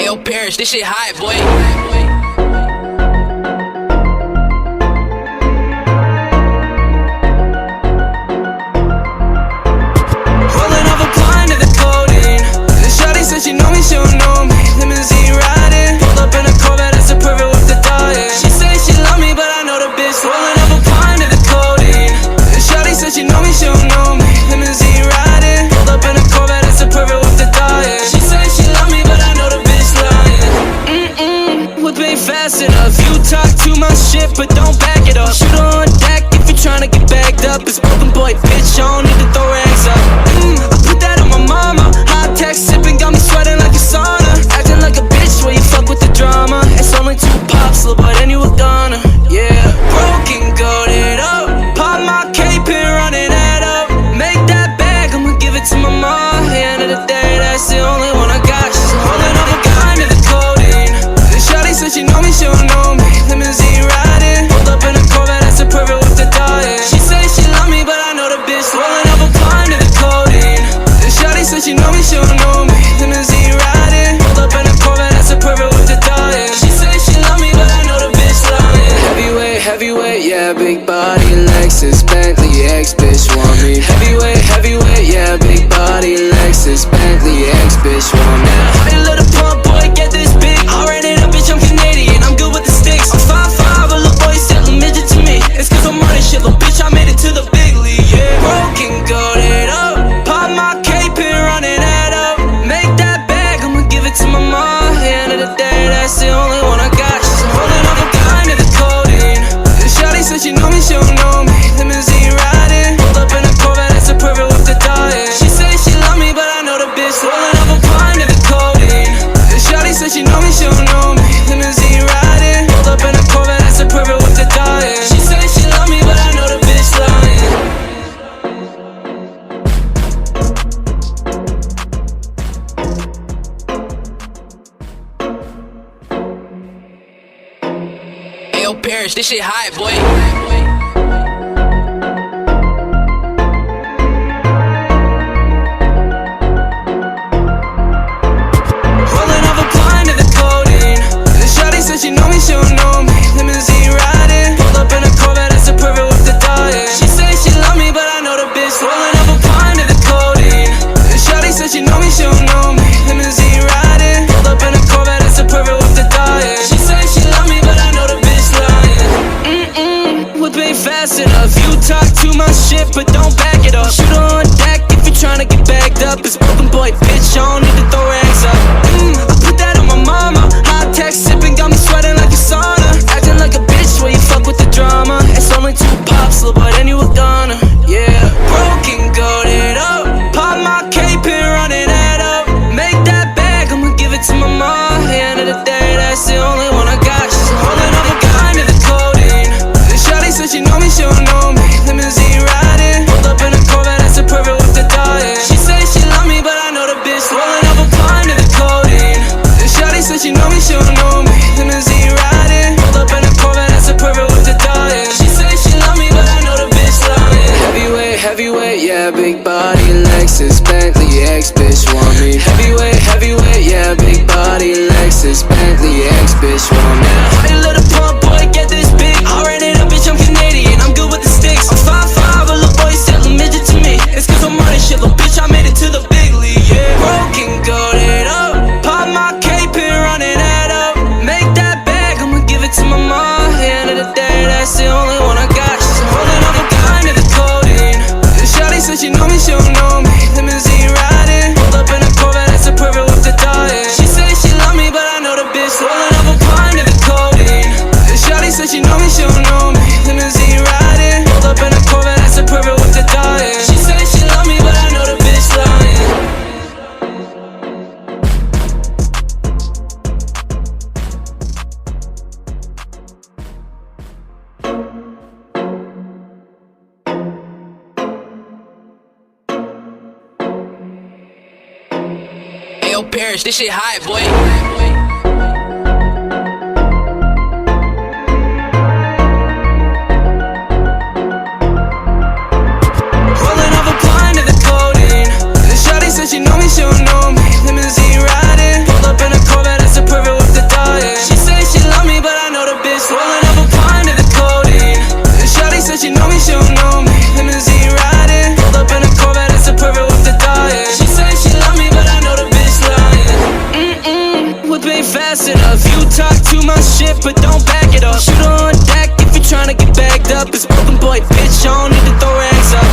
Ayo, Paris, this shit hot, boy. She know me, she don't know me. Limousine riding, pulled up in a Corvette, that's a pervert with the diet. She say she love me, but I know the bitch rolling up a pint of the codeine. Shawty said she know me, she don't know me. Limousine riding, pulled up in a Corvette, that's a pervert with the diet. She say she love me, but I know the bitch lying. Whip ain't fast enough. You talk too much shit, but don't back it up. Shoot her on deck if you tryna get bagged up. It's broken boy, bitch, I don't need to throw rags up. I put that on my mama. High tech sipping, got me sweating like a sauna. Acting like a bitch when you fuck with the drama. It's only 2 pops, little boy, then you a goner. Yeah, broken, goated up. Pop my cape and running that up. Make that bag, I'ma give it to my mom. At the end of the day, that's the only one I got. She's holding up a gun to the codeine. Shawty said she know me, she don't know me. Limousine riding, pulled up in a Corvette, that's a pervert with the diet. She say she love me, but I know the bitch rolling up a pint of the codeine. Shawty said she know me, she don't know me. Limousine riding, pulled up in a Corvette, that's a pervert with the diet. She say she love me, but I know the bitch lying. Heavyweight, heavyweight, yeah, big body, Lexus, Bentley, X bitch want me. Heavyweight, heavyweight, yeah, big body, Lexus, Bentley, X bitch want me. How you let a pump boy get this big? I ran it up, bitch, I'm Canadian, I'm good with the sticks. I'm 5'5", a little boy still a midget to me. It's cause I'm running shit, little bitch, I made it to the big league, yeah. Broken, goated up, pop my cape and running that up. Make that bag, I'ma give it to my mom. At the end of the day, that's the only one I got. She's holding up a gun to the codeine. Shawty said she know me, she don't know me. Limousine riding, pulled up in a Corvette, that's a pervert with the diet. She say she love me, but I know the bitch rolling up a pint of the codeine. Shawty said she know me, she don't know me. Limousine riding, pulled up in a Corvette, that's a pervert with the diet. She say she love me, but I know the bitch lying. Ayo, Paris, this shit hot, boy. She know me, she don't know me. Limousine riding, pulled up in a Corvette, that's a pervert with the diet. She say she love me, but I know the bitch rolling up a pint of the codeine. Shawty said she know me, she don't know me. Limousine riding, pulled up in a Corvette, that's a pervert with the diet. She say she love me, but I know the bitch lying. Whip ain't fast enough. You talk too much shit, but don't back it up. Shoot her on deck if you tryna get bagged up. It's broken boy, bitch, I don't need to throw rags up. I put that on my mama. High tech sipping, got me sweating like a sauna. Acting like a bitch when you fuck with the drama. It's only 2 pops, little boy, then you a goner. Yeah, broken, goated up. Pop my cape and running that up. Make that bag, I'ma give it to my mom. At the end of the day, that's the only one I got. She's holding up a gun to the codeine. Shawty said she know me, she don't know me. Limousine riding, pulled up in a Corvette, that's a pervert with the diet. She say she love me, but I know the bitch rolling up a pint of the codeine. Shawty said she know me, she don't know me. Limousine riding, pulled up in a Corvette, that's a pervert with the diet. She say she love me, but I know the bitch lying. Heavyweight, heavyweight, yeah, big body, Lexus, Bentley, X bitch want me. Heavyweight, heavyweight, yeah, big body, Lexus, Bentley, X bitch want me. How you let a pump boy get this big? I ran it up, bitch, I'm Canadian, I'm good with the sticks. I'm 5'5", a little boy still a midget to me. It's cause I'm running shit, little bitch, I made it to the big league, yeah. Broken, goated up, pop my cape and running that up. Make that bag, I'ma give it to my mom. At the end of the day, that's the only one I got. She's holding up a gun to the codeine. Shawty said she know me, she don't know me. Limousine riding, pulled up in a Corvette, that's a pervert with the diet. She say she love me, but I know the bitch rolling up a pint of the codeine. Shawty said she know me, she don't know me. Limousine riding, pulled up in a Corvette, that's a pervert with the diet. She say she love me, but I know the bitch lying. Ayo, Paris, this shit hot, boy. Rolling up a pint of the codeine. Shawty said she know me, she don't know me. Limousine riding, pulled up in a Corvette, that's a said she know me, she don't know me. Limousine riding, pulled up in a Corvette, that's a perfect with the diet. She say she love me, but I know the bitch lying. Whip ain't fast enough. You talk too much shit, but don't back it up. Shoot on deck if you tryna get bagged up. It's broken boy, bitch, I don't need to throw rags up.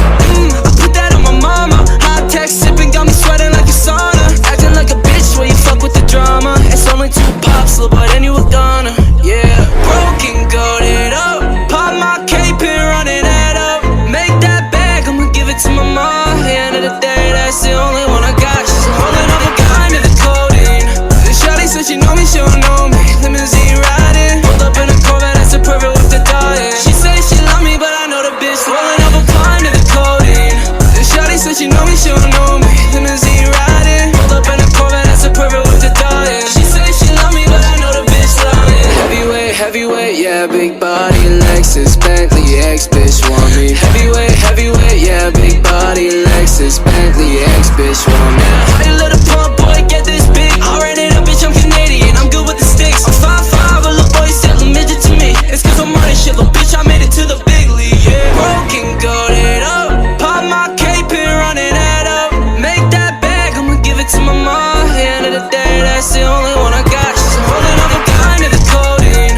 I put that on my mama. Hot tech sipping, got me sweating like a sauna. Acting like a bitch where you fuck with the drama. It's only 2 pops, little boy, then you a goner. Yeah, broken, goated up. Pop my cape and run it up. Make that bag, I'ma give it to my mom. At the end of the day, that's the only one I got. She's holding up a gun to the codeine. Shawty said she know me, she don't know me. Limousine riding, pulled up in a Corvette, that's a perfect with the diet. She say she love me, but I know the bitch rolling up a pine to the codeine. Shawty said she know me, she don't know me. Limousine riding, pulled up in a Corvette, that's a perfect with the diet. She say she love me, but I know the bitch lying. Heavyweight, heavyweight, yeah, big body, Lexus, Bentley, ex-bitch want me. Heavyweight, heavyweight, yeah, big body, Lexus, Bentley, ex-bitch want me. How you let a pump boy get this big? I ran it up, bitch, I'm Canadian, I'm good with the sticks. I'm 5'5", a little boy still a midget to me. It's cause I'm running shit, little bitch, I made it to the big league, yeah. Broken, goated up, pop my cape and run it up. Make that bag, I'ma give it to my mom. At the end of the day, that's the only one I got. She's holding up a gun to the codeine.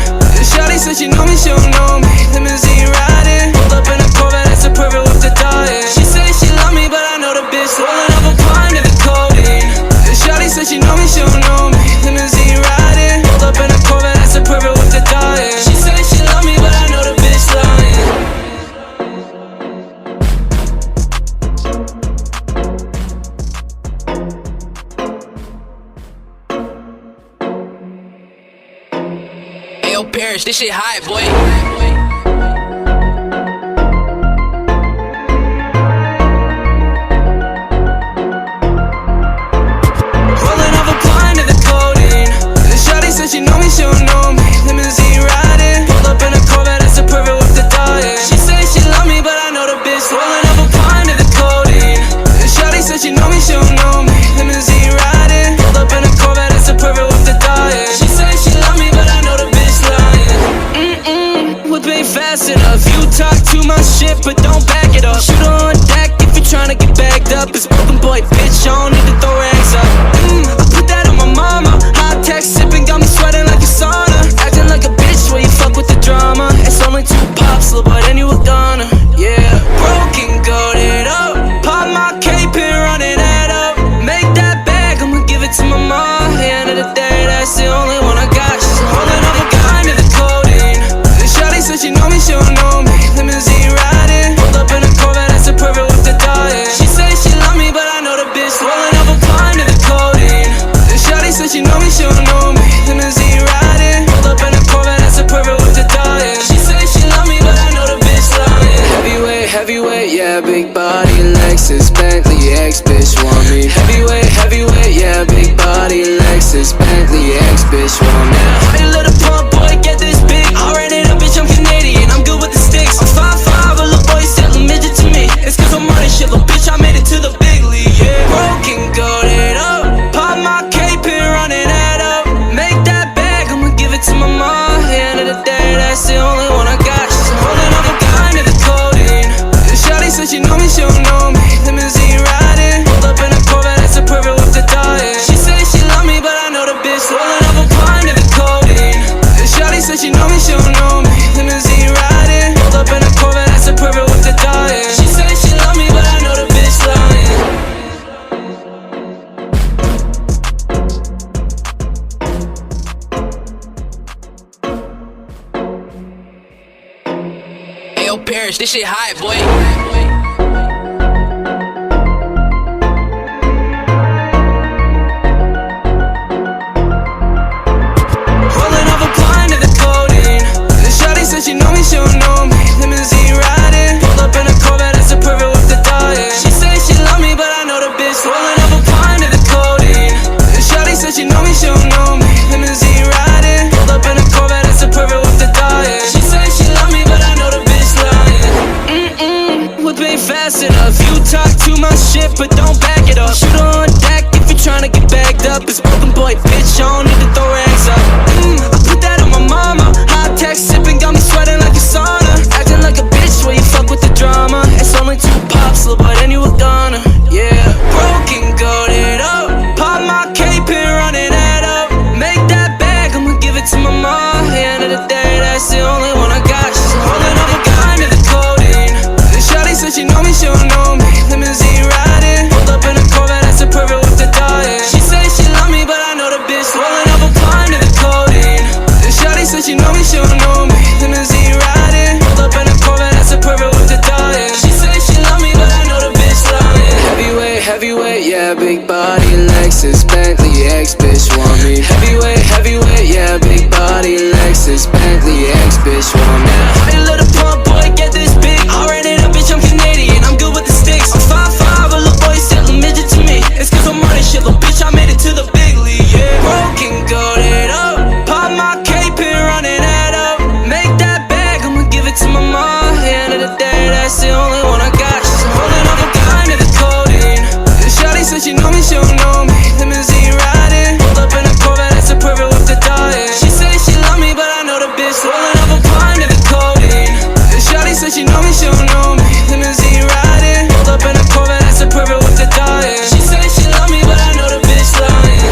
Shawty said she know me, she don't know me. Limousine riding, pulled up in a Corvette, that's a perfect with the diet. She say she love me, but I know the bitch rolling up a pine to the codeine. Shawty said she know me, she don't know me. Limousine riding, pulled up in a Corvette, that's a perfect with the diet. She say she love me, but I know the bitch lying. Ayo, Paris, this shit hot, boy. She know me, she don't know me. Limousine riding, pulled up in a Corvette, that's a perfect with the diet. She say she love me, but I know the bitch rolling up a pine to the codeine. Shawty said she know me, she don't know me. Limousine riding, pulled up in a Corvette, that's a perfect with the diet. She say she love me, but I know the bitch lying. Whip ain't fast enough. You talk too much shit, but don't back it up. Shoot on deck if you tryna get bagged up. It's broken boy, bitch, I don't need to throw rags up. I put that on my mama. Hot tech sipping, got me sweating like a sauna. Acting like a bitch where you fuck with the drama. It's only 2 pops, little boy, then you a goner. Yeah, broken, goated up. Pop my cape and run it up. Make that bag, I'ma give it to my mom. At the end of the day, that's the only one I got. She's holding up a gun to the codeine. Shawty said she know me, she don't know me. Limousine riding, pulled up in a Corvette, that's a perfect with the diet. She say she love me, but I know the bitch rolling up a pine to the codeine. Shawty said she know me, she don't know me. Limousine riding, pulled up in a Corvette, that's a perfect with the diet. She say she love me, but I know the bitch lying. Heavyweight, heavyweight, yeah, big body, Lexus, Bentley, ex-bitch want me. Heavyweight, heavyweight, yeah, big body, Lexus, Bentley, ex-bitch want me. How you let a pump boy get this big? I ran it up, bitch, I'm Canadian, I'm good with the sticks. I'm 5'5", a little boy still a midget to me. It's cause I'm running shit, little bitch, I made it to the big league, yeah. Broken, goated up, pop my cape and run it up. Make that bag, I'ma give it to my mom. At the end of the day, that's the only one I got. She's holding up a gun to the codeine. Shawty said she know me, she don't know me. Limousine riding, pulled up in a Corvette, that's a perfect with the diet. She say she love me, but I know the bitch rolling up a pine to the codeine. Shawty said she know me, she don't know me. Limousine riding, pulled up in a Corvette, that's a perfect with the diet. She say she love me, but I know the bitch lying. Ayo, Paris, this shit hot, boy. She know me, she don't know me. Limousine riding, pulled up in a Corvette, that's a perfect with the diet. She say she love me, but I know the bitch rolling up a pine to the codeine. Shawty said she know me, she don't know me. Limousine riding, pulled up in a Corvette, that's a perfect with the diet. She say she love me, but I know the bitch lying. Whip ain't fast enough. You talk too much shit, but don't back it up. Shoot on deck if you tryna get bagged up. It's broken boy, bitch, I don't need to throw rags up. I put that on my mama. Hot tech sipping, got me sweating like a sauna. Acting like a bitch where you know me. Limousine riding, pulled up in a Corvette, that's the perfect with the dying. She say she love me, but I know the bitch lying.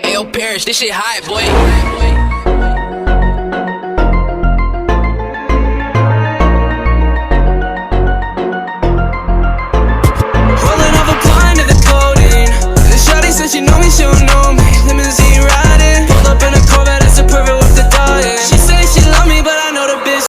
Ayo, Parrish, this shit hot, boy. Rolling up a blind to the codeine. The shawty said she know me, she don't know me.